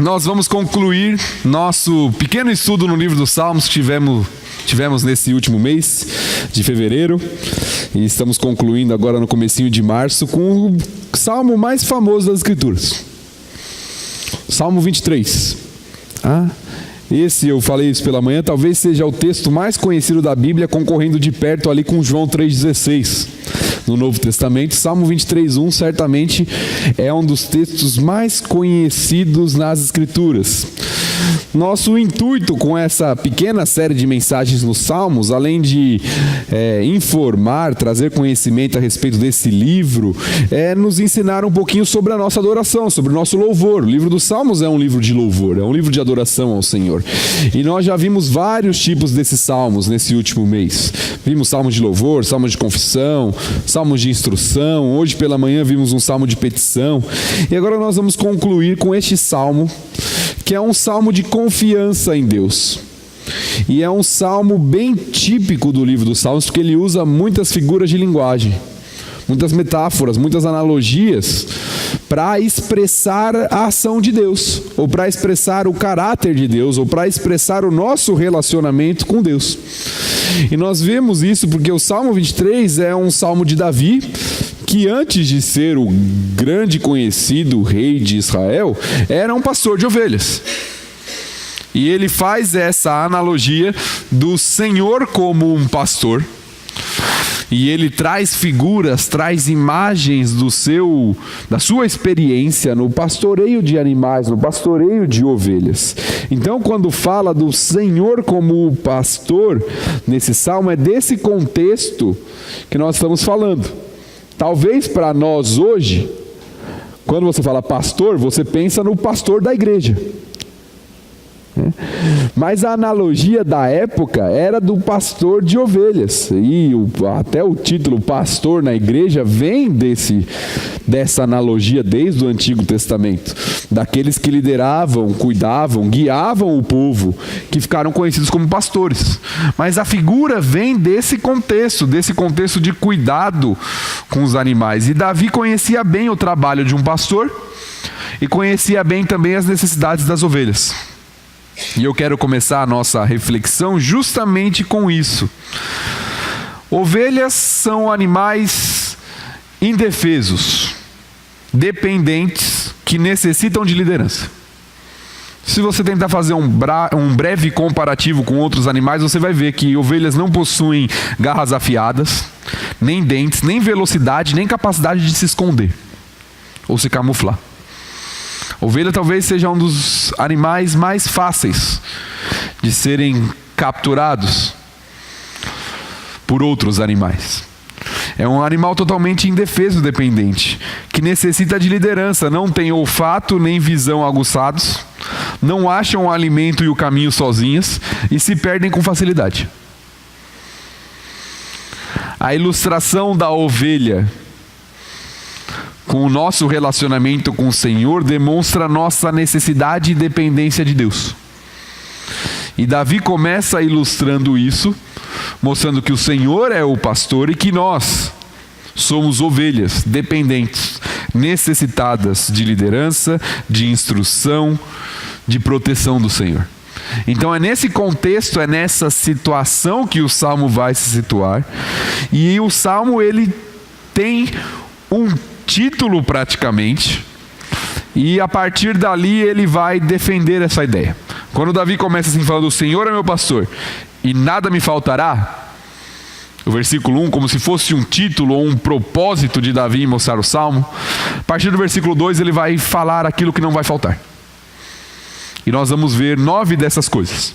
Nós vamos concluir nosso pequeno estudo no livro dos Salmos que tivemos nesse último mês de fevereiro, e estamos concluindo agora no comecinho de março com o salmo mais famoso das Escrituras, Salmo 23. Esse, eu falei isso pela manhã, talvez seja o texto mais conhecido da Bíblia, concorrendo de perto ali com João 3,16. No Novo Testamento, Salmo 23:1 certamente é um dos textos mais conhecidos nas Escrituras. Nosso intuito com essa pequena série de mensagens nos Salmos, além de informar, trazer conhecimento a respeito desse livro, é nos ensinar um pouquinho sobre a nossa adoração, sobre o nosso louvor. O livro dos Salmos é um livro de louvor, é um livro de adoração ao Senhor. E nós já vimos vários tipos desses salmos nesse último mês. Vimos salmos de louvor, salmos de confissão, salmos de instrução. Hoje pela manhã vimos um salmo de petição. E agora nós vamos concluir com este salmo, que é um salmo de confiança em Deus. E é um salmo bem típico do livro dos Salmos, porque ele usa muitas figuras de linguagem, muitas metáforas, muitas analogias para expressar a ação de Deus, ou para expressar o caráter de Deus, ou para expressar o nosso relacionamento com Deus. E nós vemos isso porque o Salmo 23 é um salmo de Davi, que antes de ser o grande conhecido rei de Israel, era um pastor de ovelhas. E ele faz essa analogia do Senhor como um pastor. E ele traz figuras, traz imagens da sua experiência no pastoreio de animais, no pastoreio de ovelhas. Então, quando fala do Senhor como pastor, nesse salmo, é desse contexto que nós estamos falando. Talvez para nós hoje, quando você fala pastor, você pensa no pastor da igreja. Mas a analogia da época era do pastor de ovelhas, e até o título pastor na igreja vem dessa analogia desde o Antigo Testamento, daqueles que lideravam, cuidavam, guiavam o povo, que ficaram conhecidos como pastores. Mas a figura vem desse contexto de cuidado com os animais. E Davi conhecia bem o trabalho de um pastor e conhecia bem também as necessidades das ovelhas. E eu quero começar a nossa reflexão justamente com isso. Ovelhas são animais indefesos, dependentes, que necessitam de liderança. Se você tentar fazer um breve comparativo com outros animais, você vai ver que ovelhas não possuem garras afiadas, nem dentes, nem velocidade, nem capacidade de se esconder ou se camuflar. Ovelha talvez seja um dos animais mais fáceis de serem capturados por outros animais. É um animal totalmente indefeso, dependente, que necessita de liderança, não tem olfato nem visão aguçados, não acham o alimento e o caminho sozinhas e se perdem com facilidade. A ilustração da ovelha com o nosso relacionamento com o Senhor demonstra nossa necessidade e dependência de Deus. E Davi começa ilustrando isso, mostrando que o Senhor é o pastor e que nós somos ovelhas dependentes, necessitadas de liderança, de instrução, de proteção do Senhor. Então é nesse contexto, é nessa situação que o Salmo vai se situar. E o Salmo, ele tem um título praticamente, e a partir dali ele vai defender essa ideia. Quando Davi começa assim falando: o Senhor é meu pastor e nada me faltará, o versículo 1, como se fosse um título ou um propósito de Davi mostrar o salmo, a partir do versículo 2 ele vai falar aquilo que não vai faltar. E nós vamos ver 9 dessas coisas,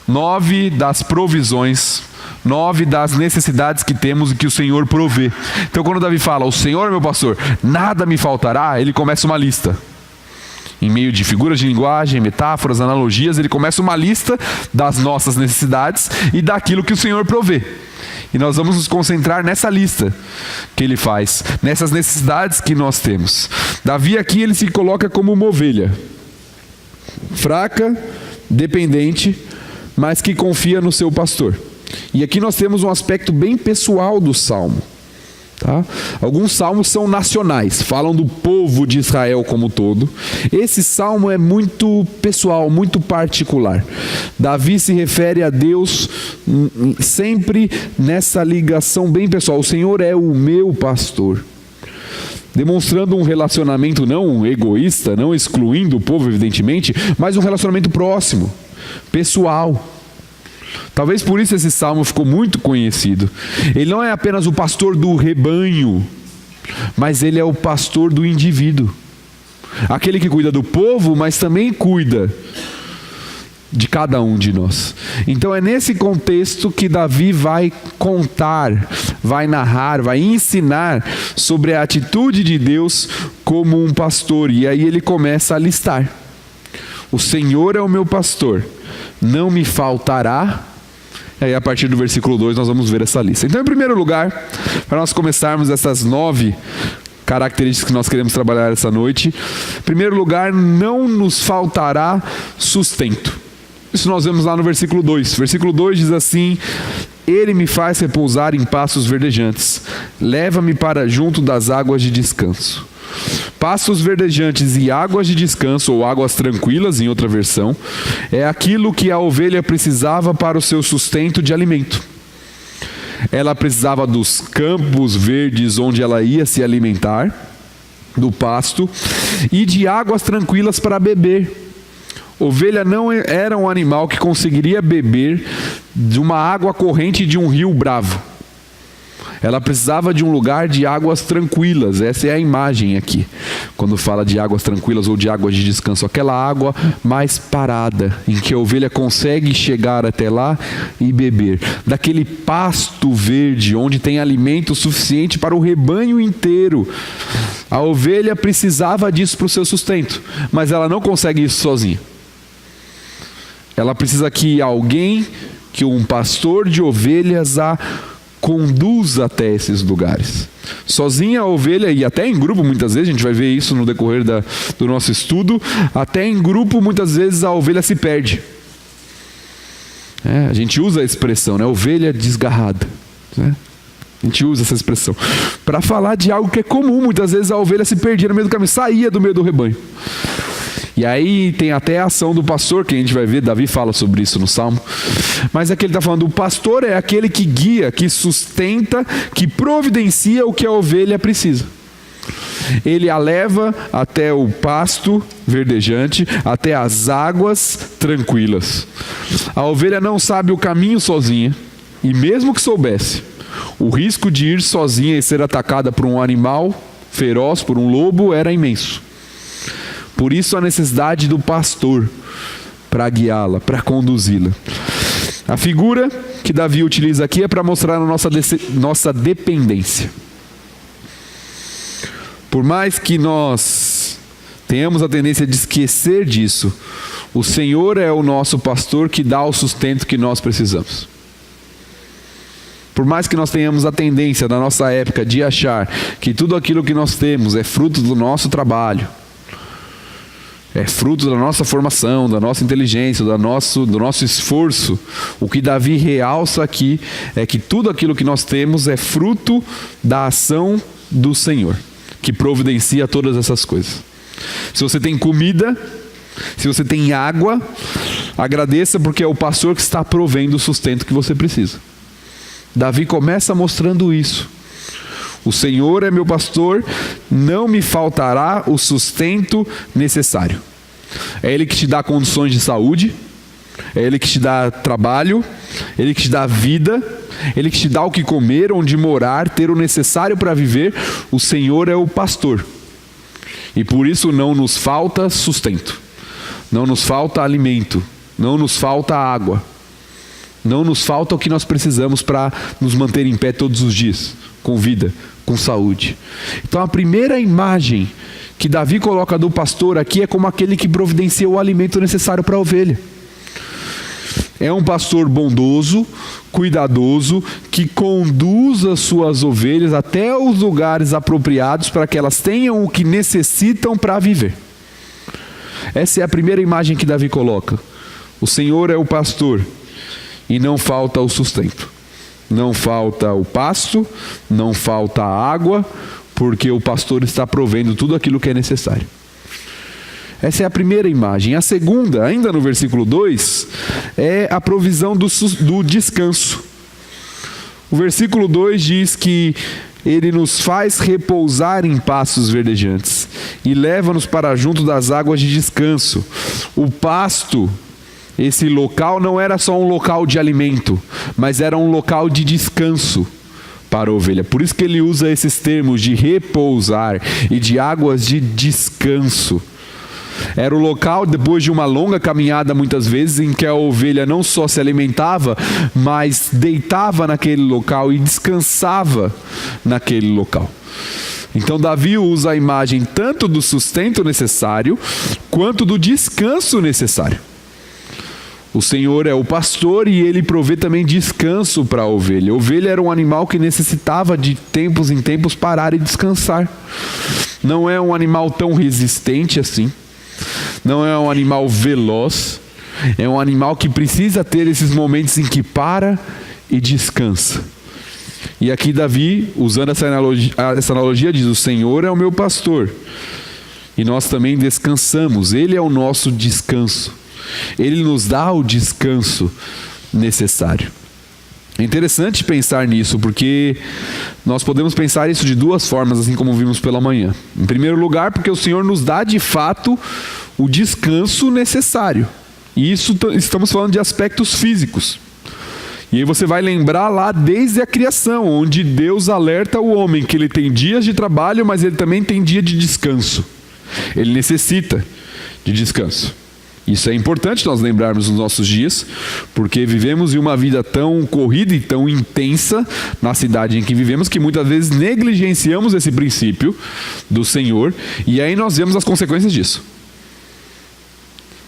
9 das provisões, 9 das necessidades que temos e que o Senhor provê. Então quando Davi fala: o Senhor é meu pastor, nada me faltará, ele começa uma lista. Em meio de figuras de linguagem, metáforas, analogias, ele começa uma lista das nossas necessidades e daquilo que o Senhor provê. E nós vamos nos concentrar nessa lista que ele faz, nessas necessidades que nós temos. Davi aqui, ele se coloca como uma ovelha, fraca, dependente, mas que confia no seu pastor. E aqui nós temos um aspecto bem pessoal do Salmo. Tá? Alguns salmos são nacionais, falam do povo de Israel como todo. Esse salmo é muito pessoal, muito particular. Davi se refere a Deus sempre nessa ligação bem pessoal. O Senhor é o meu pastor. Demonstrando um relacionamento não egoísta, não excluindo o povo, evidentemente, mas um relacionamento próximo, pessoal. Talvez por isso esse salmo ficou muito conhecido. Ele não é apenas o pastor do rebanho, mas ele é o pastor do indivíduo. Aquele que cuida do povo, mas também cuida de cada um de nós. Então é nesse contexto que Davi vai contar, vai narrar, vai ensinar sobre a atitude de Deus como um pastor. E aí ele começa a listar. O Senhor é o meu pastor, não me faltará. E aí a partir do versículo 2 nós vamos ver essa lista. Então, em primeiro lugar, para nós começarmos essas 9 características que nós queremos trabalhar essa noite, em primeiro lugar, não nos faltará sustento. Isso nós vemos lá no versículo 2. Versículo 2 diz assim: Ele me faz repousar em pastos verdejantes, leva-me para junto das águas de descanso. Pastos verdejantes e águas de descanso, ou águas tranquilas em outra versão, é aquilo que a ovelha precisava para o seu sustento de alimento. Ela precisava dos campos verdes onde ela ia se alimentar, do pasto, e de águas tranquilas para beber. Ovelha não era um animal que conseguiria beber de uma água corrente de um rio bravo. Ela precisava de um lugar de águas tranquilas. Essa é a imagem aqui, quando fala de águas tranquilas ou de águas de descanso. Aquela água mais parada, em que a ovelha consegue chegar até lá e beber. Daquele pasto verde, onde tem alimento suficiente para o rebanho inteiro. A ovelha precisava disso para o seu sustento, mas ela não consegue isso sozinha. Ela precisa que alguém, que um pastor de ovelhas a conduz até esses lugares. Sozinha a ovelha, e até em grupo muitas vezes, a gente vai ver isso no decorrer do nosso estudo, até em grupo muitas vezes a ovelha se perde. A gente usa a expressão, né? Ovelha desgarrada, né? A gente usa essa expressão para falar de algo que é comum. Muitas vezes a ovelha se perdia no meio do caminho, saía do meio do rebanho. E aí tem até a ação do pastor, que a gente vai ver, Davi fala sobre isso no Salmo. Mas aqui ele está falando, o pastor é aquele que guia, que sustenta, que providencia o que a ovelha precisa. Ele a leva até o pasto verdejante, até as águas tranquilas. A ovelha não sabe o caminho sozinha, e mesmo que soubesse, o risco de ir sozinha e ser atacada por um animal feroz, por um lobo, era imenso. Por isso a necessidade do pastor para guiá-la, para conduzi-la. A figura que Davi utiliza aqui é para mostrar a nossa dependência. Por mais que nós tenhamos a tendência de esquecer disso, o Senhor é o nosso pastor que dá o sustento que nós precisamos. Por mais que nós tenhamos a tendência na nossa época de achar que tudo aquilo que nós temos é fruto do nosso trabalho, é fruto da nossa formação, da nossa inteligência, do nosso esforço. O que Davi realça aqui é que tudo aquilo que nós temos é fruto da ação do Senhor, que providencia todas essas coisas. Se você tem comida, se você tem água, agradeça, porque é o pastor que está provendo o sustento que você precisa. Davi começa mostrando isso. O Senhor é meu pastor, não me faltará o sustento necessário. É Ele que te dá condições de saúde, é Ele que te dá trabalho, é Ele que te dá vida, é Ele que te dá o que comer, onde morar, ter o necessário para viver. O Senhor é o pastor. E por isso não nos falta sustento, não nos falta alimento, não nos falta água, não nos falta o que nós precisamos para nos manter em pé todos os dias, com vida, com saúde. Então a primeira imagem que Davi coloca do pastor aqui é como aquele que providencia o alimento necessário para a ovelha. É um pastor bondoso, cuidadoso, que conduz as suas ovelhas até os lugares apropriados para que elas tenham o que necessitam para viver. Essa é a primeira imagem que Davi coloca. O Senhor é o pastor e não falta o sustento. Não falta o pasto, não falta a água, porque o pastor está provendo tudo aquilo que é necessário. Essa é a primeira imagem. A segunda, ainda no versículo 2, é a provisão do descanso. O versículo 2 diz que ele nos faz repousar em pastos verdejantes e leva-nos para junto das águas de descanso. O pasto, esse local, não era só um local de alimento, mas era um local de descanso para a ovelha. Por isso que ele usa esses termos de repousar e de águas de descanso. Era o local, depois de uma longa caminhada, muitas vezes, em que a ovelha não só se alimentava, mas deitava naquele local e descansava naquele local. Então Davi usa a imagem tanto do sustento necessário, quanto do descanso necessário. O Senhor é o pastor e ele provê também descanso para a ovelha. A ovelha era um animal que necessitava de tempos em tempos parar e descansar. Não é um animal tão resistente assim. Não é um animal veloz, é um animal que precisa ter esses momentos em que para e descansa. E aqui Davi, usando essa analogia, diz: o Senhor é o meu pastor, e nós também descansamos. Ele é o nosso descanso, Ele nos dá o descanso necessário. É interessante pensar nisso, porque nós podemos pensar isso de duas formas, assim como vimos pela manhã. Em primeiro lugar, porque o Senhor nos dá de fato o descanso necessário. E isso estamos falando de aspectos físicos. E aí você vai lembrar lá desde a criação, onde Deus alerta o homem que ele tem dias de trabalho, mas ele também tem dia de descanso. Ele necessita de descanso. Isso é importante nós lembrarmos nos nossos dias, porque vivemos em uma vida tão corrida e tão intensa na cidade em que vivemos, que muitas vezes negligenciamos esse princípio do Senhor, e aí nós vemos as consequências disso.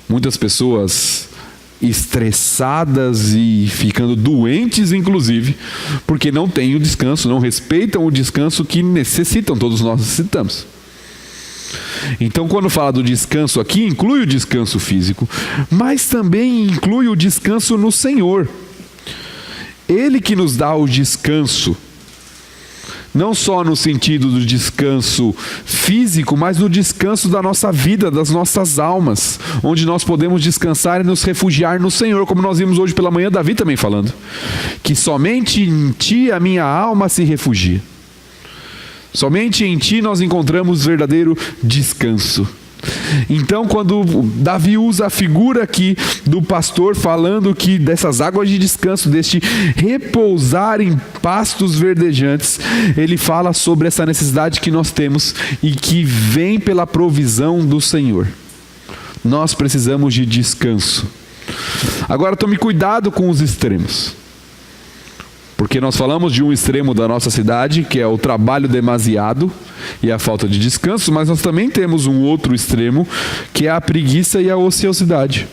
Muitas pessoas estressadas e ficando doentes, inclusive, porque não têm o descanso, não respeitam o descanso que necessitam, todos nós necessitamos. Então, quando fala do descanso aqui, inclui o descanso físico, mas também inclui o descanso no Senhor. Ele que nos dá o descanso, não só no sentido do descanso físico, mas no descanso da nossa vida, das nossas almas, onde nós podemos descansar e nos refugiar no Senhor, como nós vimos hoje pela manhã, Davi também falando, que somente em Ti a minha alma se refugia. Somente em Ti nós encontramos verdadeiro descanso. Então, quando Davi usa a figura aqui do pastor, falando que dessas águas de descanso, deste repousar em pastos verdejantes, ele fala sobre essa necessidade que nós temos e que vem pela provisão do Senhor. Nós precisamos de descanso. Agora, tome cuidado com os extremos. Porque nós falamos de um extremo da nossa cidade, que é o trabalho demasiado e a falta de descanso, mas nós também temos um outro extremo, que é a preguiça e a ociosidade.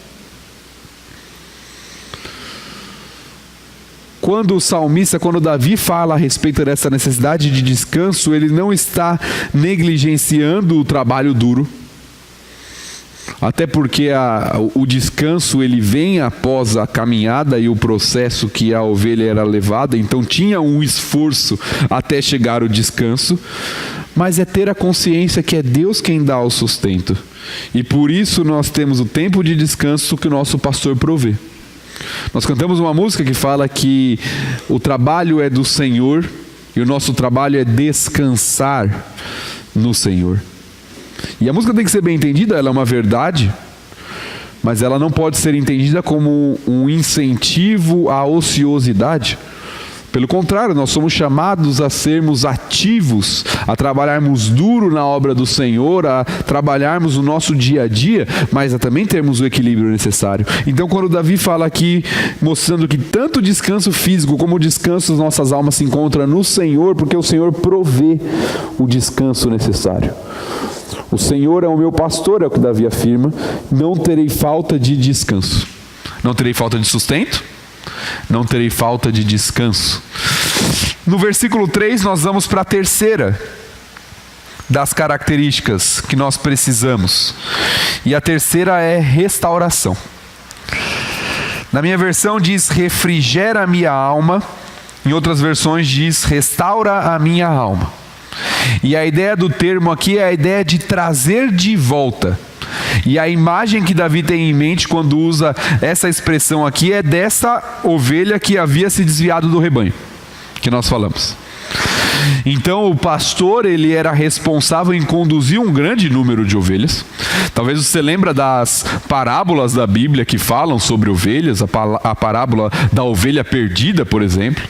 Quando o salmista, quando Davi fala a respeito dessa necessidade de descanso, ele não está negligenciando o trabalho duro. Até porque o descanso ele vem após a caminhada e o processo que a ovelha era levada, então tinha um esforço até chegar o descanso, mas é ter a consciência que é Deus quem dá o sustento, e por isso nós temos o tempo de descanso que o nosso pastor provê. Nós cantamos uma música que fala que o trabalho é do Senhor e o nosso trabalho é descansar no Senhor. E a música tem que ser bem entendida, ela é uma verdade, mas ela não pode ser entendida como um incentivo à ociosidade. Pelo contrário, nós somos chamados a sermos ativos, a trabalharmos duro na obra do Senhor, a trabalharmos o nosso dia a dia, mas a também termos o equilíbrio necessário. Então, quando Davi fala aqui, mostrando que tanto o descanso físico como o descanso das nossas almas se encontra no Senhor, porque o Senhor provê o descanso necessário. O Senhor é o meu pastor, é o que Davi afirma, não terei falta de descanso. Não terei falta de sustento, não terei falta de descanso. No versículo 3 nós vamos para a terceira das características que nós precisamos. E a terceira é restauração. Na minha versão diz: refrigera a minha alma Em outras versões diz: restaura a minha alma. E a ideia do termo aqui é a ideia de trazer de volta. E a imagem que Davi tem em mente quando usa essa expressão aqui é dessa ovelha que havia se desviado do rebanho, que nós falamos. Então o pastor, ele era responsável em conduzir um grande número de ovelhas. Talvez você lembra das parábolas da Bíblia que falam sobre ovelhas, a parábola da ovelha perdida, por exemplo,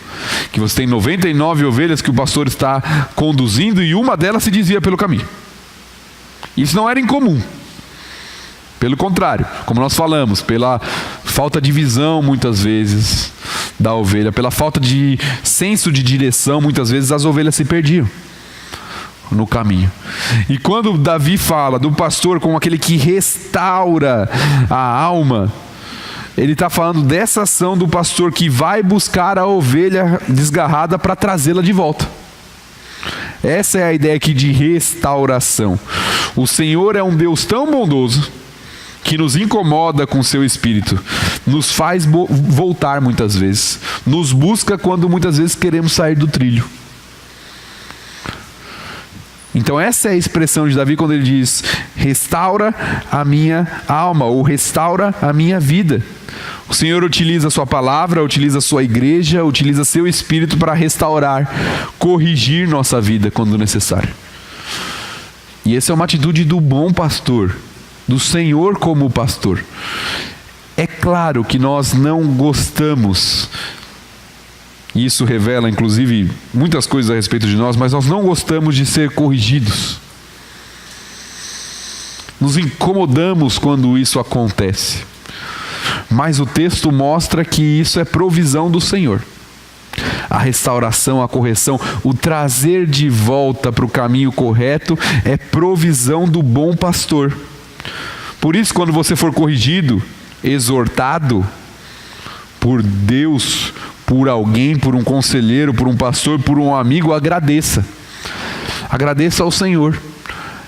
que você tem 99 ovelhas que o pastor está conduzindo e uma delas se desvia pelo caminho. Isso não era incomum. Pelo contrário, como nós falamos, pela falta de visão muitas vezes da ovelha, pela falta de senso de direção, muitas vezes as ovelhas se perdiam no caminho. E quando Davi fala do pastor como aquele que restaura a alma, ele está falando dessa ação do pastor que vai buscar a ovelha desgarrada para trazê-la de volta. Essa é a ideia aqui de restauração. O Senhor é um Deus tão bondoso que nos incomoda com seu espírito, nos faz voltar muitas vezes, nos busca quando muitas vezes queremos sair do trilho. Então essa é a expressão de Davi quando ele diz: restaura a minha alma, ou restaura a minha vida. O Senhor utiliza a sua palavra, utiliza a sua igreja, utiliza seu espírito para restaurar, corrigir nossa vida quando necessário. E essa é uma atitude do bom pastor, do Senhor como pastor. É claro que nós não gostamos, e isso revela inclusive muitas coisas a respeito de nós, mas nós não gostamos de ser corrigidos. Nos incomodamos quando isso acontece. Mas o texto mostra que isso é provisão do Senhor. A restauração, a correção, o trazer de volta para o caminho correto é provisão do bom pastor. Por isso, quando você for corrigido, exortado por Deus, por alguém, por um conselheiro, por um pastor, por um amigo, agradeça. Agradeça ao Senhor.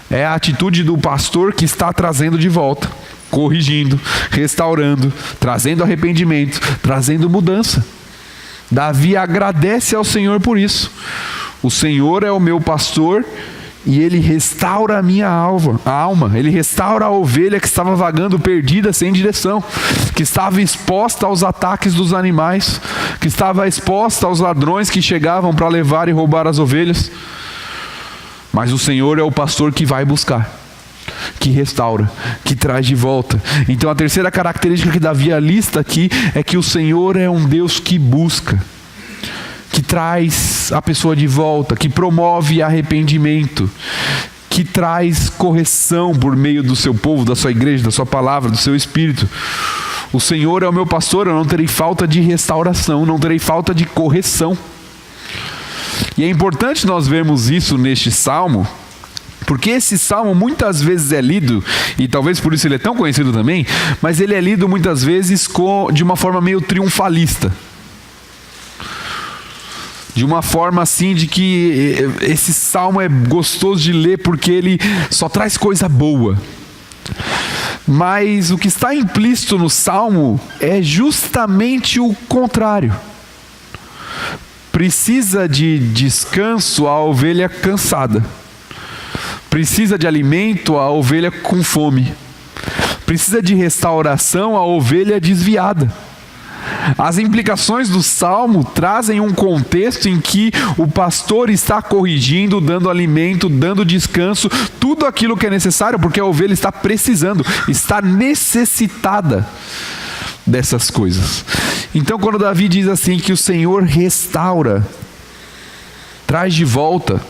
É a atitude do pastor que está trazendo de volta, corrigindo, restaurando, trazendo arrependimento, trazendo mudança. Davi agradece ao Senhor por isso. O Senhor é o meu pastor e Ele restaura a minha alma. Ele restaura a ovelha que estava vagando perdida, sem direção, que estava exposta aos ataques dos animais, que estava exposta aos ladrões que chegavam para levar e roubar as ovelhas. Mas o Senhor é o pastor que vai buscar, que restaura, que traz de volta. Então a terceira característica que Davi lista aqui é que o Senhor é um Deus que busca, que traz a pessoa de volta, que promove arrependimento, que traz correção por meio do seu povo, da sua igreja, da sua palavra, do seu espírito. O Senhor é o meu pastor, eu não terei falta de restauração, não terei falta de correção. E é importante nós vermos isso neste salmo, porque esse salmo muitas vezes é lido, e talvez por isso ele é tão conhecido também, mas ele é lido muitas vezes de uma forma meio triunfalista. De uma forma assim de que esse salmo é gostoso de ler porque ele só traz coisa boa. Mas o que está implícito no salmo é justamente o contrário. Precisa de descanso a ovelha cansada. Precisa de alimento a ovelha com fome. Precisa de restauração a ovelha desviada. As implicações do salmo trazem um contexto em que o pastor está corrigindo, dando alimento, dando descanso, tudo aquilo que é necessário, porque a ovelha está precisando, está necessitada dessas coisas. Então quando Davi diz assim que o Senhor restaura, traz de volta,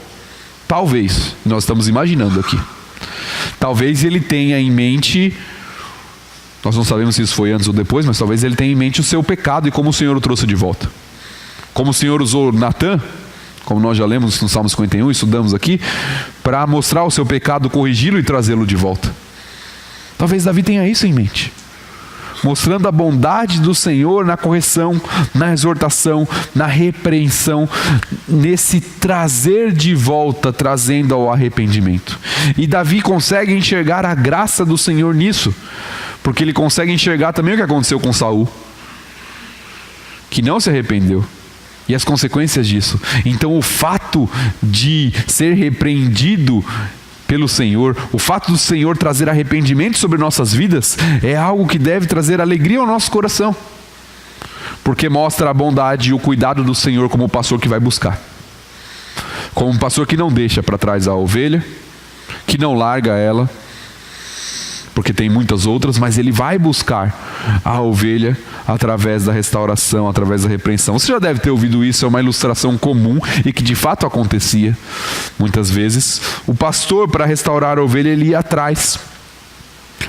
talvez, nós estamos imaginando aqui, talvez ele tenha em mente, nós não sabemos se isso foi antes ou depois, mas talvez ele tenha em mente o seu pecado e como o Senhor o trouxe de volta. Como o Senhor usou Natã, como nós já lemos no Salmo 51, estudamos aqui, para mostrar o seu pecado, corrigi-lo e trazê-lo de volta. Talvez Davi tenha isso em mente, mostrando a bondade do Senhor na correção, na exortação, na repreensão, nesse trazer de volta, trazendo ao arrependimento. E Davi consegue enxergar a graça do Senhor nisso, porque ele consegue enxergar também o que aconteceu com Saul, que não se arrependeu, e as consequências disso. Então o fato de ser repreendido pelo Senhor, o fato do Senhor trazer arrependimento sobre nossas vidas, é algo que deve trazer alegria ao nosso coração, porque mostra a bondade e o cuidado do Senhor como o pastor que vai buscar, como um pastor que não deixa para trás a ovelha, que não larga ela, porque tem muitas outras, mas ele vai buscar a ovelha através da restauração, através da repreensão. Você já deve ter ouvido isso, é uma ilustração comum e que de fato acontecia muitas vezes. O pastor, para restaurar a ovelha, ele ia atrás.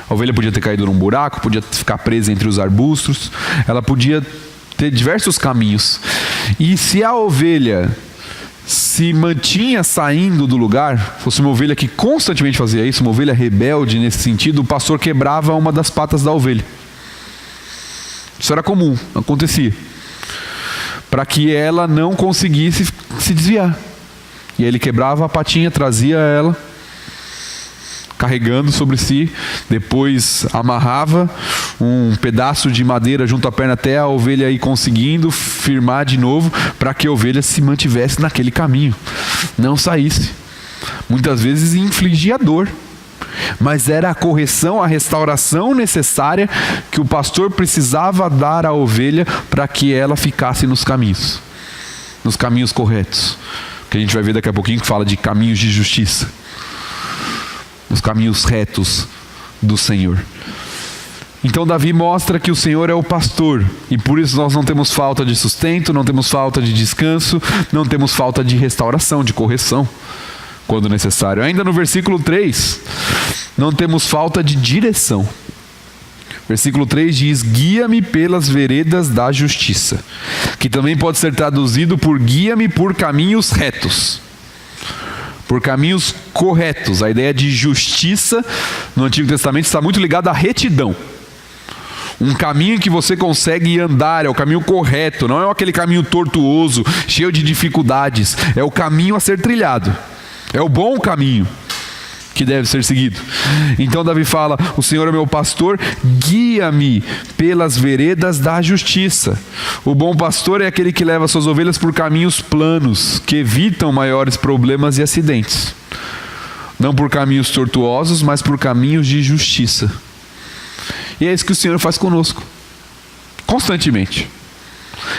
A ovelha podia ter caído num buraco, podia ficar presa entre os arbustos, ela podia ter diversos caminhos. E se a ovelha se mantinha saindo do lugar, fosse uma ovelha que constantemente fazia isso, uma ovelha rebelde nesse sentido, o pastor quebrava uma das patas da ovelha. Isso era comum, acontecia, para que ela não conseguisse se desviar. E aí ele quebrava a patinha, trazia ela carregando sobre si, depois amarrava um pedaço de madeira junto à perna até a ovelha ir conseguindo firmar de novo, para que a ovelha se mantivesse naquele caminho, não saísse. Muitas vezes infligia dor, mas era a correção, a restauração necessária que o pastor precisava dar à ovelha para que ela ficasse nos caminhos corretos, que a gente vai ver daqui a pouquinho, que fala de caminhos de justiça, os caminhos retos do Senhor. Então Davi mostra que o Senhor é o pastor, e por isso nós não temos falta de sustento, não temos falta de descanso, não temos falta de restauração, de correção, quando necessário. Ainda no versículo 3, não temos falta de direção. Versículo 3 diz: guia-me pelas veredas da justiça, que também pode ser traduzido por guia-me por caminhos retos, por caminhos corretos. A ideia de justiça no Antigo Testamento está muito ligada à retidão. Um caminho que você consegue andar, é o caminho correto, não é aquele caminho tortuoso, cheio de dificuldades. É o caminho a ser trilhado, é o bom caminho que deve ser seguido. Então Davi fala: o Senhor é meu pastor, guia-me pelas veredas da justiça. O bom pastor é aquele que leva suas ovelhas por caminhos planos, que evitam maiores problemas e acidentes. Não por caminhos tortuosos, mas por caminhos de justiça. E é isso que o Senhor faz conosco, constantemente.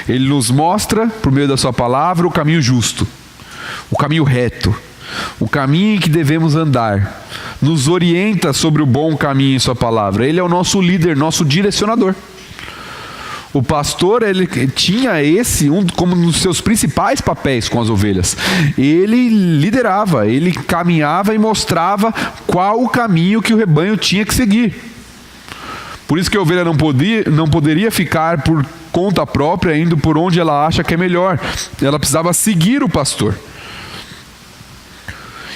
Ele nos mostra, por meio da sua palavra, o caminho justo, o caminho reto, o caminho em que devemos andar. Nos orienta sobre o bom caminho em sua palavra. Ele é o nosso líder, nosso direcionador. O pastor, ele tinha como um dos seus principais papéis com as ovelhas. Ele liderava, ele caminhava e mostrava qual o caminho que o rebanho tinha que seguir. Por isso que a ovelha não poderia ficar por conta própria, indo por onde ela acha que é melhor. Ela precisava seguir o pastor.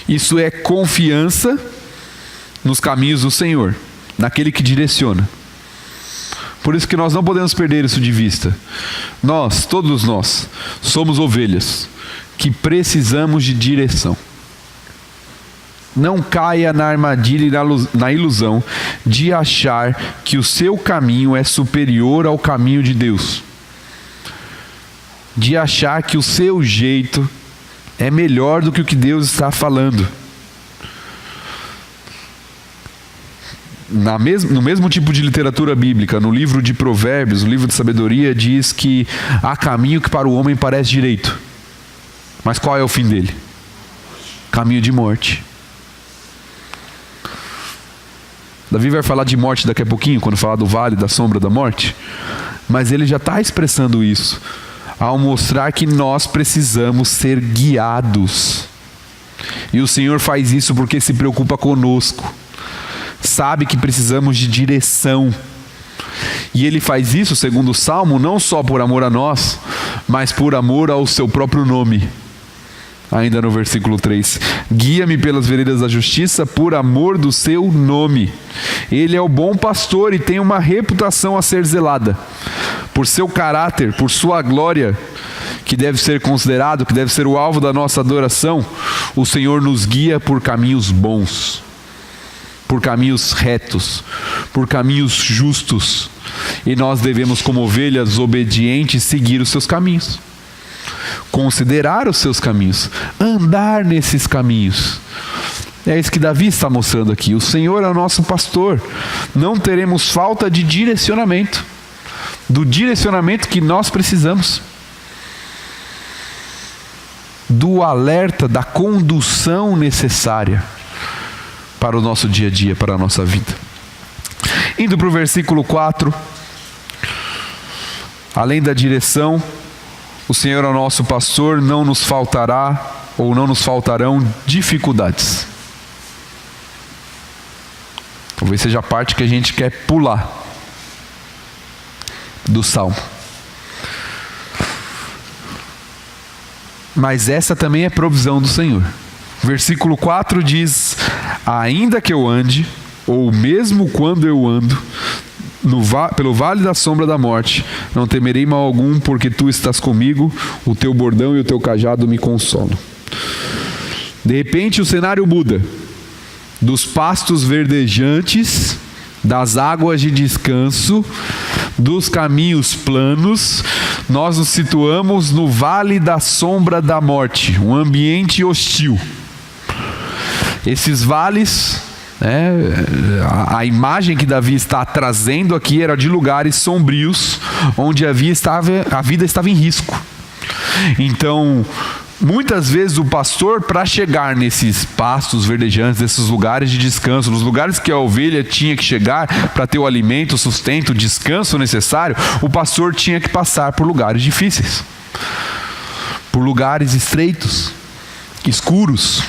Isso é confiança nos caminhos do Senhor, naquele que direciona. Por isso que nós não podemos perder isso de vista. Nós, todos nós, somos ovelhas que precisamos de direção. Não caia na armadilha e na ilusão de achar que o seu caminho é superior ao caminho de Deus. De achar que o seu jeito é melhor do que o que Deus está falando. No mesmo tipo de literatura bíblica, no livro de Provérbios, no livro de sabedoria, diz que há caminho que para o homem parece direito, mas qual é o fim dele? Caminho de morte. Davi vai falar de morte daqui a pouquinho, quando falar do vale da sombra da morte, mas ele já está expressando isso ao mostrar que nós precisamos ser guiados. E o Senhor faz isso porque se preocupa conosco, sabe que precisamos de direção. E Ele faz isso, segundo o Salmo, não só por amor a nós, mas por amor ao seu próprio nome. Ainda no versículo 3: guia-me pelas veredas da justiça por amor do seu nome. Ele é o bom pastor e tem uma reputação a ser zelada. Por seu caráter, por sua glória, que deve ser considerado, que deve ser o alvo da nossa adoração, o Senhor nos guia por caminhos bons, por caminhos retos, por caminhos justos. E nós devemos, como ovelhas obedientes, seguir os seus caminhos. considerar os seus caminhos, andar nesses caminhos. É isso que Davi está mostrando aqui. O Senhor é o nosso pastor. Não teremos falta de direcionamento, do direcionamento que nós precisamos, do alerta, da condução necessária para o nosso dia a dia, para a nossa vida. Indo para o versículo 4, além da direção, o Senhor é o nosso pastor, não nos faltará ou não nos faltarão dificuldades. Talvez seja a parte que a gente quer pular do Salmo. Mas essa também é provisão do Senhor. Versículo 4 diz: ainda que eu ande, ou mesmo quando eu ando pelo vale da sombra da morte, não temerei mal algum, porque tu estás comigo, o teu bordão e o teu cajado me consolam. De repente o cenário muda. Dos pastos verdejantes, das águas de descanso, dos caminhos planos, nós nos situamos no vale da sombra da morte, um ambiente hostil. Esses vales, a imagem que Davi está trazendo aqui era de lugares sombrios, onde a vida estava em risco. Então, muitas vezes o pastor, para chegar nesses pastos verdejantes, nesses lugares de descanso, nos lugares que a ovelha tinha que chegar para ter o alimento, o sustento, o descanso necessário, o pastor tinha que passar por lugares difíceis, por lugares estreitos, escuros,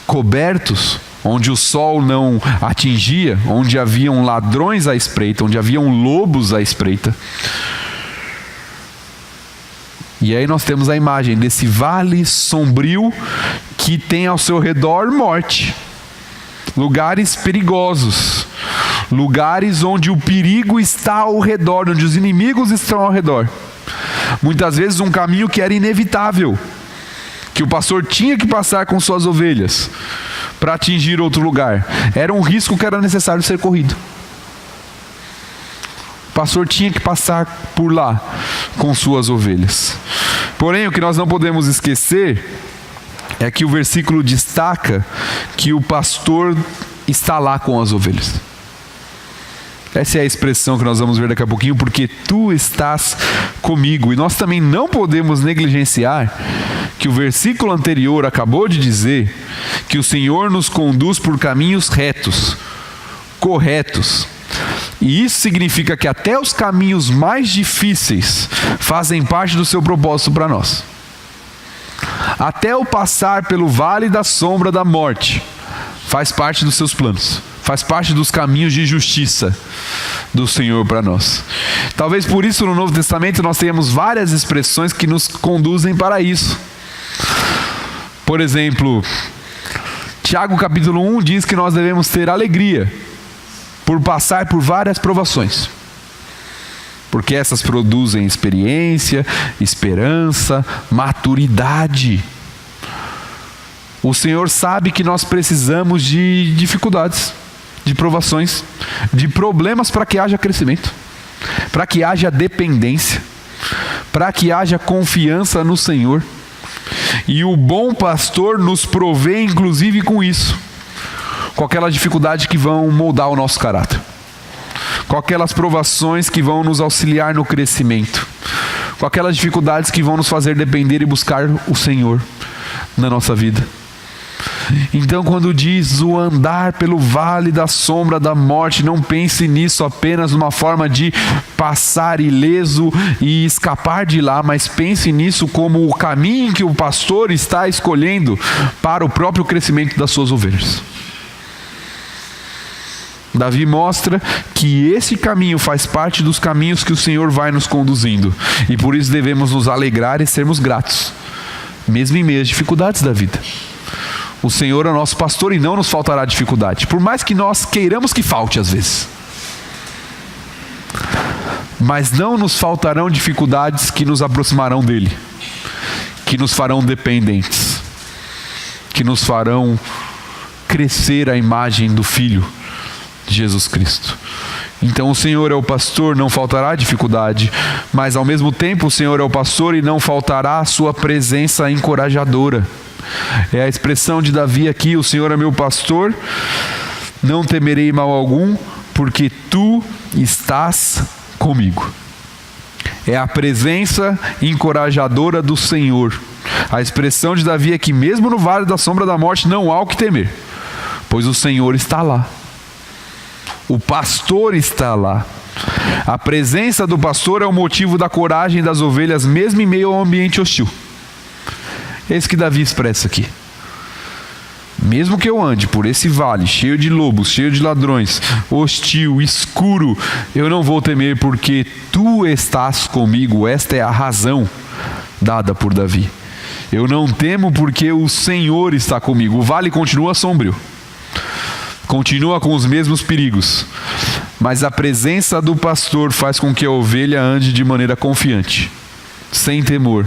cobertos, onde o sol não atingia, onde haviam ladrões à espreita, onde haviam lobos à espreita. E aí nós temos a imagem desse vale sombrio que tem ao seu redor morte, lugares perigosos, lugares onde o perigo está ao redor, onde os inimigos estão ao redor. Muitas vezes um caminho que era inevitável, que o pastor tinha que passar com suas ovelhas para atingir outro lugar. Era um risco que era necessário ser corrido. O pastor tinha que passar por lá com suas ovelhas. Porém, o que nós não podemos esquecer é que o versículo destaca que o pastor está lá com as ovelhas. Essa é a expressão que nós vamos ver daqui a pouquinho, porque tu estás comigo. E nós também não podemos negligenciar que o versículo anterior acabou de dizer que o Senhor nos conduz por caminhos retos, corretos. E isso significa que até os caminhos mais difíceis fazem parte do seu propósito para nós. Até o passar pelo vale da sombra da morte faz parte dos seus planos, faz parte dos caminhos de justiça do Senhor para nós. Talvez por isso no Novo Testamento nós tenhamos várias expressões que nos conduzem para isso. Por exemplo, Tiago capítulo 1 diz que nós devemos ter alegria por passar por várias provações, porque essas produzem experiência, esperança, maturidade. O Senhor sabe que nós precisamos de dificuldades, de provações, de problemas para que haja crescimento, para que haja dependência, para que haja confiança no Senhor. E o bom pastor nos provê inclusive com isso, com aquelas dificuldades que vão moldar o nosso caráter, com aquelas provações que vão nos auxiliar no crescimento, com aquelas dificuldades que vão nos fazer depender e buscar o Senhor na nossa vida. Então, quando diz o andar pelo vale da sombra da morte, não pense nisso apenas numa forma de passar ileso e escapar de lá, mas pense nisso como o caminho que o pastor está escolhendo para o próprio crescimento das suas ovelhas. Davi mostra que esse caminho faz parte dos caminhos que o Senhor vai nos conduzindo, e por isso devemos nos alegrar e sermos gratos, mesmo em meio às dificuldades da vida. O Senhor é o nosso pastor e não nos faltará dificuldade, por mais que nós queiramos que falte às vezes. Mas não nos faltarão dificuldades que nos aproximarão dele, que nos farão dependentes, que nos farão crescer a imagem do Filho de Jesus Cristo. Então o Senhor é o pastor, não faltará dificuldade, mas ao mesmo tempo o Senhor é o pastor e não faltará a sua presença encorajadora. É a expressão de Davi aqui: o Senhor é meu pastor, não temerei mal algum, porque tu estás comigo. É a presença encorajadora do Senhor. A expressão de Davi é que mesmo no vale da sombra da morte não há o que temer, pois o Senhor está lá. O pastor está lá. A presença do pastor é o motivo da coragem das ovelhas, mesmo em meio ao ambiente hostil. É isso que Davi expressa aqui. Mesmo que eu ande por esse vale cheio de lobos, cheio de ladrões, hostil, escuro, eu não vou temer, porque tu estás comigo. Esta é a razão dada por Davi. Eu não temo porque o Senhor está comigo. O vale continua sombrio, continua com os mesmos perigos, mas a presença do pastor faz com que a ovelha ande de maneira confiante, sem temor,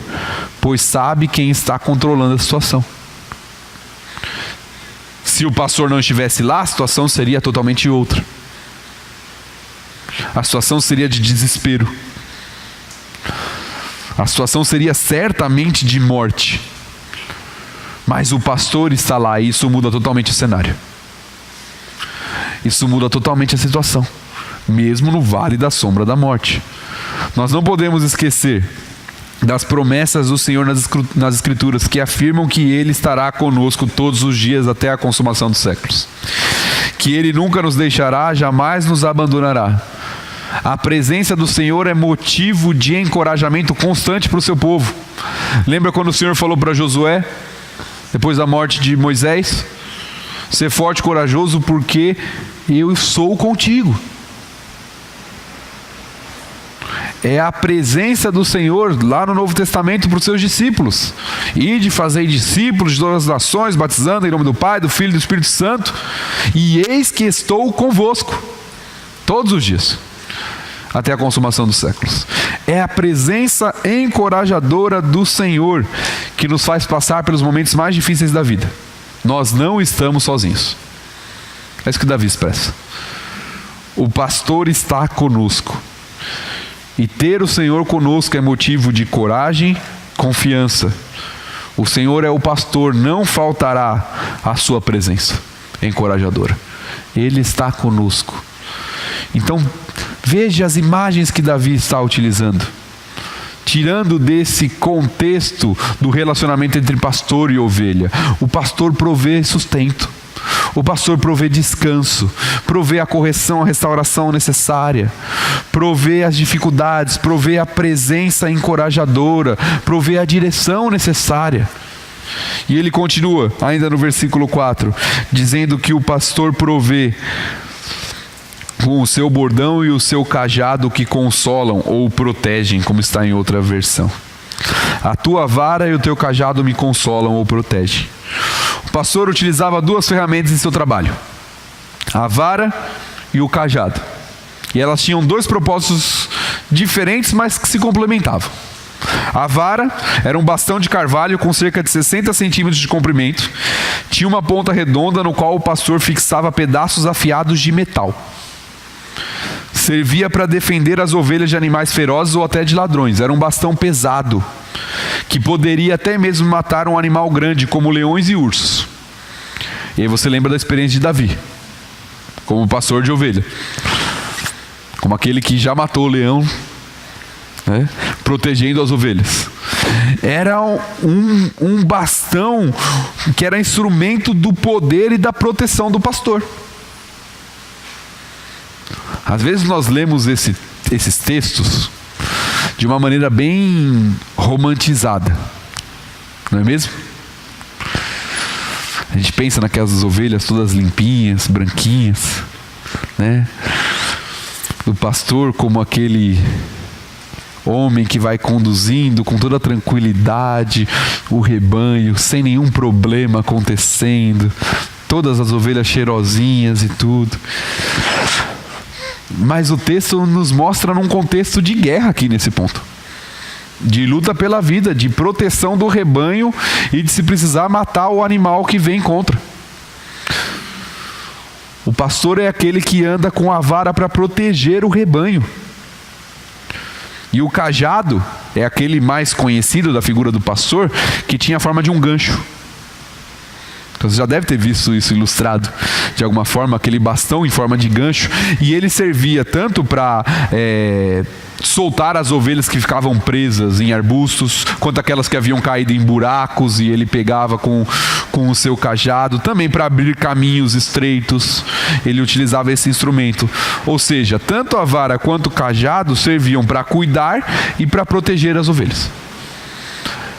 pois sabe quem está controlando a situação. Se o pastor não estivesse lá, a situação seria totalmente outra. A situação seria de desespero. A situação seria certamente de morte. Mas o pastor está lá e isso muda totalmente o cenário. Isso muda totalmente a situação, mesmo no vale da sombra da morte. Nós não podemos esquecer das promessas do Senhor nas Escrituras, que afirmam que Ele estará conosco todos os dias até a consumação dos séculos. Que Ele nunca nos deixará, jamais nos abandonará. A presença do Senhor é motivo de encorajamento constante para o seu povo. Lembra quando o Senhor falou para Josué, depois da morte de Moisés: ser forte e corajoso, porque eu sou contigo. É a presença do Senhor lá no Novo Testamento para os seus discípulos. Ide, fazei discípulos de todas as nações, batizando em nome do Pai, do Filho e do Espírito Santo. E eis que estou convosco todos os dias, até a consumação dos séculos. É a presença encorajadora do Senhor que nos faz passar pelos momentos mais difíceis da vida. Nós não estamos sozinhos. É isso que Davi expressa. O pastor está conosco. E ter o Senhor conosco é motivo de coragem, confiança. O Senhor é o pastor, não faltará a sua presença encorajadora. Ele está conosco. Então, veja as imagens que Davi está utilizando. Tirando desse contexto do relacionamento entre pastor e ovelha, o pastor provê sustento. O pastor provê descanso, provê a correção, a restauração necessária, provê as dificuldades, provê a presença encorajadora, provê a direção necessária. E ele continua, ainda no versículo 4, dizendo que o pastor provê com o seu bordão e o seu cajado que consolam ou protegem, como está em outra versão. A tua vara e o teu cajado me consolam ou protegem. O pastor utilizava duas ferramentas em seu trabalho: a vara e o cajado. E elas tinham dois propósitos diferentes, mas que se complementavam. A vara era um bastão de carvalho com cerca de 60 centímetros de comprimento. Tinha uma ponta redonda no qual o pastor fixava pedaços afiados de metal. Servia para defender as ovelhas de animais ferozes ou até de ladrões. Era um bastão pesado, que poderia até mesmo matar um animal grande, como leões e ursos. E aí você lembra da experiência de Davi, como pastor de ovelha, como aquele que já matou o leão, né, protegendo as ovelhas. Era um bastão que era instrumento do poder e da proteção do pastor. Às vezes nós lemos esses textos de uma maneira bem romantizada, não é mesmo? A gente pensa naquelas ovelhas todas limpinhas, branquinhas, né? Do pastor como aquele homem que vai conduzindo com toda tranquilidade o rebanho, sem nenhum problema acontecendo, todas as ovelhas cheirosinhas e tudo. Mas o texto nos mostra num contexto de guerra aqui nesse ponto, de luta pela vida, de proteção do rebanho e de se precisar matar o animal que vem contra. pastor é aquele que anda com a vara para proteger o rebanho. E o cajado é aquele mais conhecido da figura do pastor, que tinha a forma de um gancho. Então você já deve ter visto isso ilustrado de alguma forma, aquele bastão em forma de gancho. E ele servia tanto para soltar as ovelhas que ficavam presas em arbustos, quanto aquelas que haviam caído em buracos, e ele pegava com o seu cajado. Também para abrir caminhos estreitos, ele utilizava esse instrumento. Ou seja, tanto a vara quanto o cajado serviam para cuidar e para proteger as ovelhas.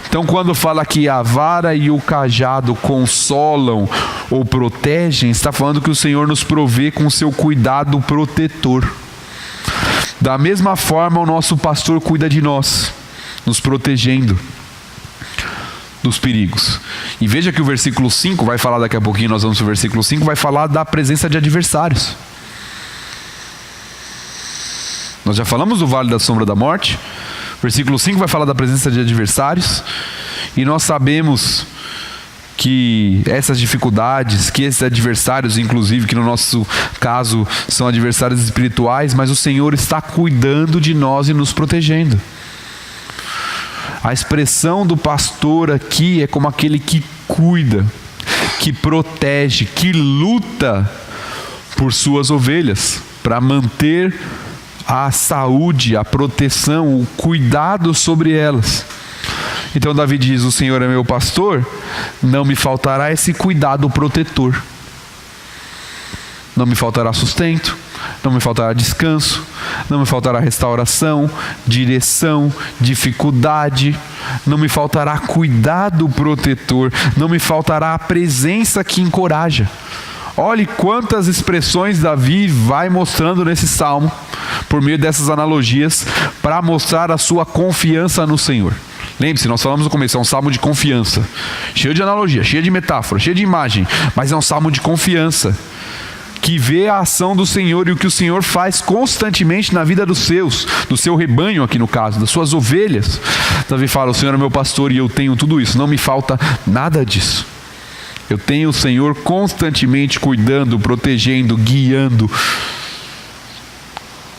Então, quando fala que a vara e o cajado consolam ou protegem, está falando que o Senhor nos provê com o seu cuidado protetor. Da mesma forma, o nosso pastor cuida de nós, nos protegendo dos perigos. E veja que o versículo 5 vai falar, daqui a pouquinho nós vamos para o versículo 5, vai falar da presença de adversários. Nós já falamos do vale da sombra da morte. Versículo 5 vai falar da presença de adversários, e nós sabemos que essas dificuldades, que esses adversários, inclusive, que no nosso caso são adversários espirituais, mas o Senhor está cuidando de nós e nos protegendo. A expressão do pastor aqui é como aquele que cuida, que protege, que luta por suas ovelhas, para manter a saúde, a proteção, o cuidado sobre elas. Então Davi diz: o Senhor é meu pastor, não me faltará esse cuidado protetor. Não me faltará sustento, não me faltará descanso, não me faltará restauração, direção, dificuldade, não me faltará cuidado protetor, não me faltará a presença que encoraja. Olhe quantas expressões Davi vai mostrando nesse salmo, por meio dessas analogias, para mostrar a sua confiança no Senhor. Lembre-se, nós falamos no começo, é um salmo de confiança, cheio de analogia, cheio de metáfora, cheio de imagem, mas é um salmo de confiança, que vê a ação do Senhor e o que o Senhor faz constantemente na vida dos seus, do seu rebanho aqui no caso, das suas ovelhas. Davi fala: o Senhor é meu pastor e eu tenho tudo isso, não me falta nada disso. Eu tenho o Senhor constantemente cuidando, protegendo, guiando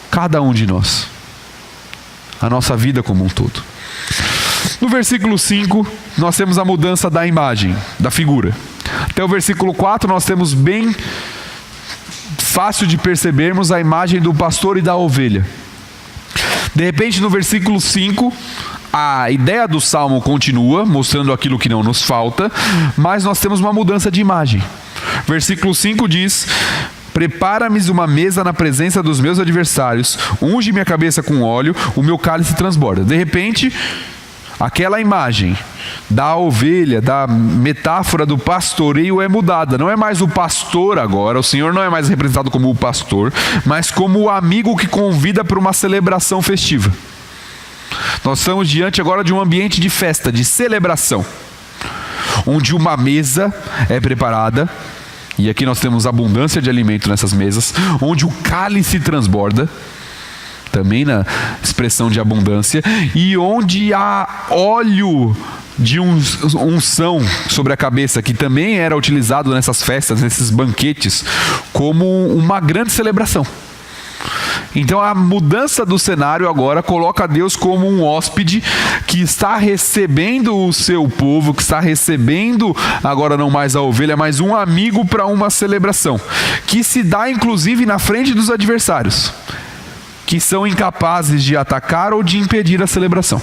cada um de nós, a nossa vida como um todo. No versículo 5, nós temos a mudança da imagem, da figura. Até o versículo 4, nós temos bem fácil de percebermos a imagem do pastor e da ovelha. De repente, no versículo 5, a ideia do salmo continua, mostrando aquilo que não nos falta, mas nós temos uma mudança de imagem. Versículo 5 diz: prepara-me uma mesa na presença dos meus adversários, unge minha cabeça com óleo, o meu cálice transborda. De repente, aquela imagem da ovelha, da metáfora do pastoreio é mudada. Não é mais o pastor agora, o Senhor não é mais representado como o pastor, mas como o amigo que convida para uma celebração festiva. Nós estamos diante agora de um ambiente de festa, de celebração, onde uma mesa é preparada, e aqui nós temos abundância de alimento nessas mesas, onde o cálice transborda, também na expressão de abundância, e onde há óleo de unção sobre a cabeça, que também era utilizado nessas festas, nesses banquetes, como uma grande celebração. Então a mudança do cenário agora coloca Deus como um hóspede que está recebendo o seu povo, que está recebendo agora não mais a ovelha, mas um amigo para uma celebração, que se dá inclusive na frente dos adversários, que são incapazes de atacar ou de impedir a celebração.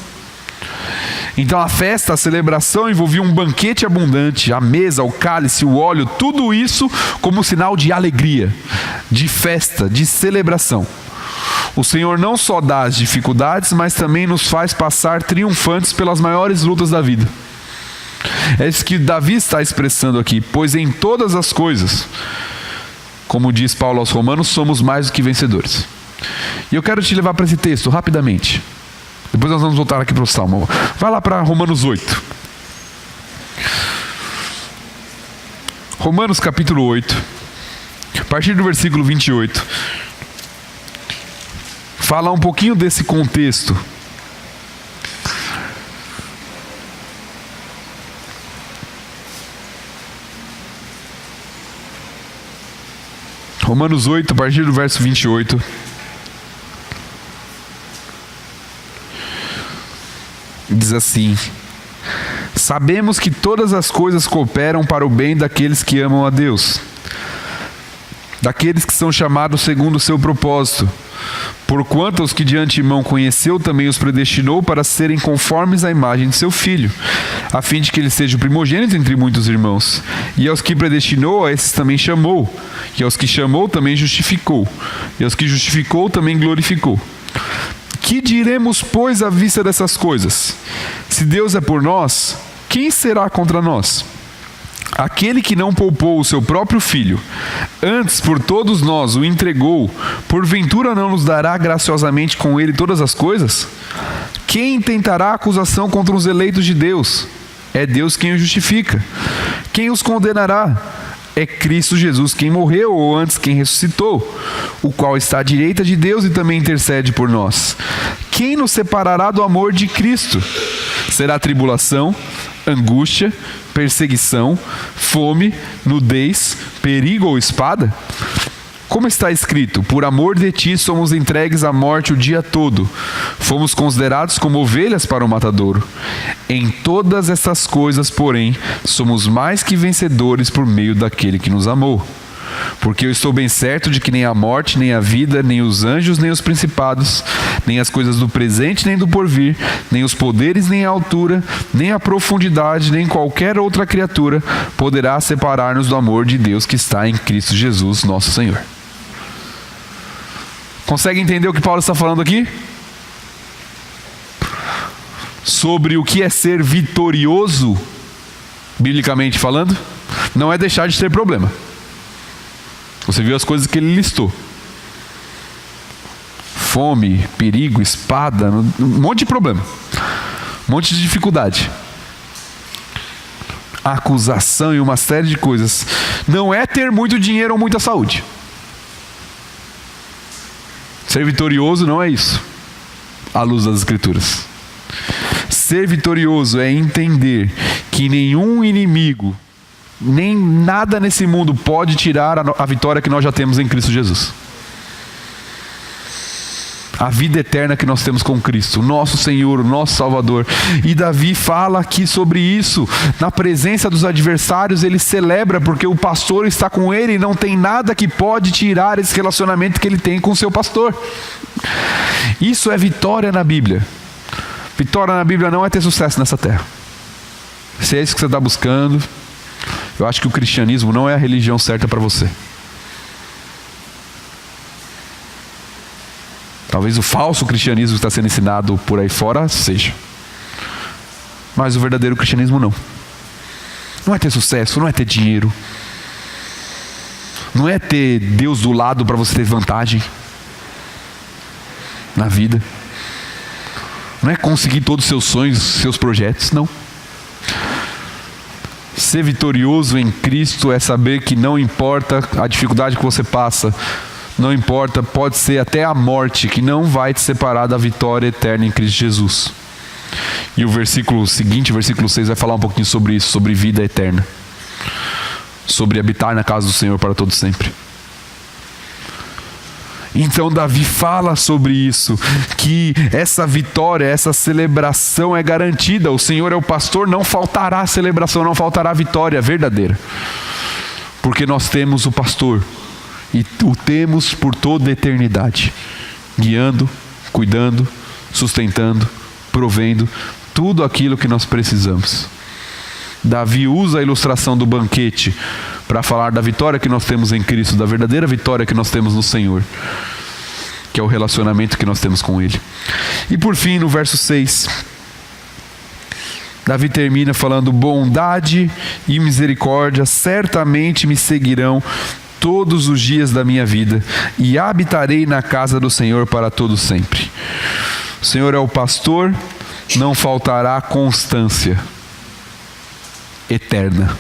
Então a festa, a celebração envolvia um banquete abundante, a mesa, o cálice, o óleo, tudo isso como sinal de alegria, de festa, de celebração. O Senhor não só dá as dificuldades, mas também nos faz passar triunfantes pelas maiores lutas da vida. É isso que Davi está expressando aqui: pois em todas as coisas, como diz Paulo aos Romanos, somos mais do que vencedores. E eu quero te levar para esse texto rapidamente. Depois nós vamos voltar aqui para o Salmo. Vai lá para Romanos 8. Romanos capítulo 8, a partir do versículo 28. Fala um pouquinho desse contexto. Romanos 8, a partir do verso 28. Diz assim: sabemos que todas as coisas cooperam para o bem daqueles que amam a Deus, daqueles que são chamados segundo o seu propósito. Porquanto os que de antemão conheceu, também os predestinou para serem conformes à imagem de seu Filho, a fim de que ele seja o primogênito entre muitos irmãos. E aos que predestinou, a esses também chamou. E aos que chamou, também justificou. E aos que justificou, também glorificou. Que diremos, pois, à vista dessas coisas? Se Deus é por nós, quem será contra nós? Aquele que não poupou o seu próprio Filho, antes por todos nós o entregou, porventura não nos dará graciosamente com ele todas as coisas? Quem tentará acusação contra os eleitos de Deus? É Deus quem os justifica. Quem os condenará? É Cristo Jesus quem morreu, ou antes quem ressuscitou, o qual está à direita de Deus e também intercede por nós. Quem nos separará do amor de Cristo? Será tribulação, angústia, perseguição, fome, nudez, perigo ou espada? Como está escrito: por amor de ti somos entregues à morte o dia todo. Fomos considerados como ovelhas para o matadouro. Em todas essas coisas, porém, somos mais que vencedores por meio daquele que nos amou. Porque eu estou bem certo de que nem a morte, nem a vida, nem os anjos, nem os principados, nem as coisas do presente, nem do porvir, nem os poderes, nem a altura, nem a profundidade, nem qualquer outra criatura poderá separar-nos do amor de Deus que está em Cristo Jesus, nosso Senhor. Consegue entender o que Paulo está falando aqui? Sobre o que é ser vitorioso, biblicamente falando, não é deixar de ter problema. Você viu as coisas que ele listou: fome, perigo, espada, um monte de problema, um monte de dificuldade, acusação e uma série de coisas. Não é ter muito dinheiro ou muita saúde. Ser vitorioso não é isso, à luz das Escrituras. Ser vitorioso é entender que nenhum inimigo, nem nada nesse mundo pode tirar a vitória que nós já temos em Cristo Jesus. A vida eterna que nós temos com Cristo, nosso Senhor, nosso Salvador. E Davi fala aqui sobre isso. Na presença dos adversários, ele celebra, porque o pastor está com ele e não tem nada que pode tirar esse relacionamento que ele tem com o seu pastor. Isso é vitória na Bíblia. Vitória na Bíblia não é ter sucesso nessa terra. Se é isso que você está buscando, eu acho que o cristianismo não é a religião certa para você. Talvez o falso cristianismo que está sendo ensinado por aí fora seja. Mas o verdadeiro cristianismo não. Não é ter sucesso, não é ter dinheiro. Não é ter Deus do lado para você ter vantagem na vida. Não é conseguir todos os seus sonhos, seus projetos, não. Ser vitorioso em Cristo é saber que não importa a dificuldade que você passa, não importa, pode ser até a morte, que não vai te separar da vitória eterna em Cristo Jesus. E o versículo seguinte, versículo 6, vai falar um pouquinho sobre isso, sobre vida eterna, sobre habitar na casa do Senhor para todo sempre. Então Davi fala sobre isso, que essa vitória, essa celebração é garantida. O Senhor é o pastor, não faltará celebração, não faltará vitória verdadeira, porque nós temos o pastor e o temos por toda a eternidade, guiando, cuidando, sustentando, provendo tudo aquilo que nós precisamos. Davi usa a ilustração do banquete para falar da vitória que nós temos em Cristo, da verdadeira vitória que nós temos no Senhor, que é o relacionamento que nós temos com Ele. E por fim, no verso 6, Davi termina falando: bondade e misericórdia certamente me seguirão todos os dias da minha vida, e habitarei na casa do Senhor para todo sempre. O Senhor é o pastor, não faltará constância eterna.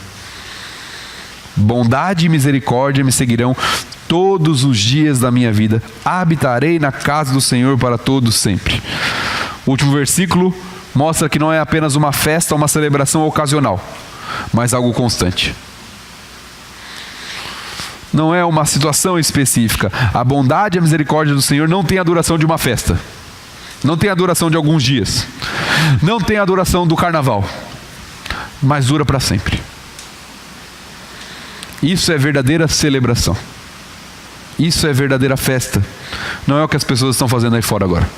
Bondade e misericórdia me seguirão todos os dias da minha vida. Habitarei na casa do Senhor para todo sempre. O último versículo mostra que não é apenas uma festa, uma celebração ocasional, mas algo constante. não é uma situação específica. A bondade e a misericórdia do Senhor não tem a duração de uma festa. Não tem a duração de alguns dias. Não tem a duração do carnaval. Mas dura para sempre. Isso é verdadeira celebração. Isso é verdadeira festa. Não é o que as pessoas estão fazendo aí fora agora.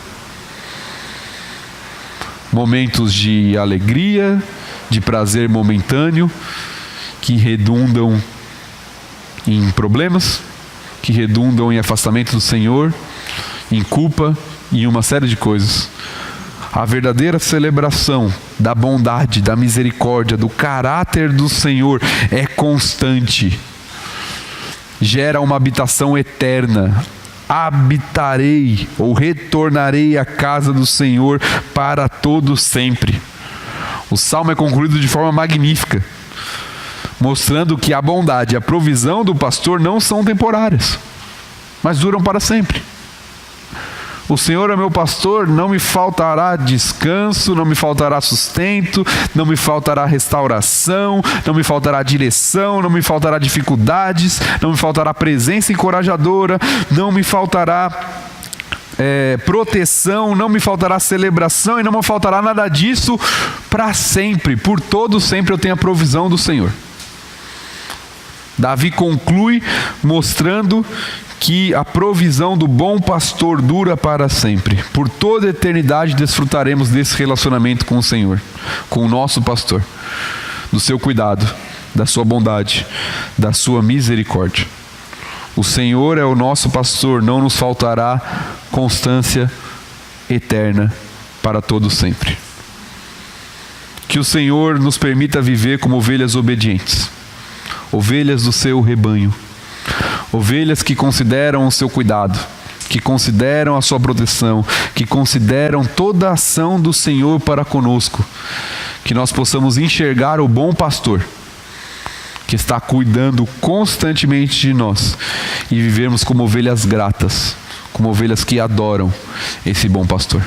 Momentos de alegria, de prazer momentâneo, que redundam em problemas, que redundam em afastamento do Senhor, em culpa e em uma série de coisas. A verdadeira celebração da bondade, da misericórdia, do caráter do Senhor é constante. Gera uma habitação eterna. Habitarei ou retornarei à casa do Senhor para todo sempre. O salmo é concluído de forma magnífica, mostrando que a bondade e a provisão do pastor não são temporárias, mas duram para sempre. O Senhor é meu pastor, não me faltará descanso, não me faltará sustento, não me faltará restauração, não me faltará direção, não me faltará dificuldades, não me faltará presença encorajadora, não me faltará proteção, não me faltará celebração e não me faltará nada disso para sempre. Por todo sempre eu tenho a provisão do Senhor. Davi conclui mostrando que a provisão do bom pastor dura para sempre. Por toda a eternidade desfrutaremos desse relacionamento com o Senhor, com o nosso pastor, do seu cuidado, da sua bondade, da sua misericórdia. O Senhor é o nosso pastor, não nos faltará constância eterna para todo sempre. Que o Senhor nos permita viver como ovelhas obedientes, ovelhas do seu rebanho, ovelhas que consideram o seu cuidado, que consideram a sua proteção, que consideram toda a ação do Senhor para conosco. Que nós possamos enxergar o bom pastor, que está cuidando constantemente de nós, e vivermos como ovelhas gratas, como ovelhas que adoram esse bom pastor.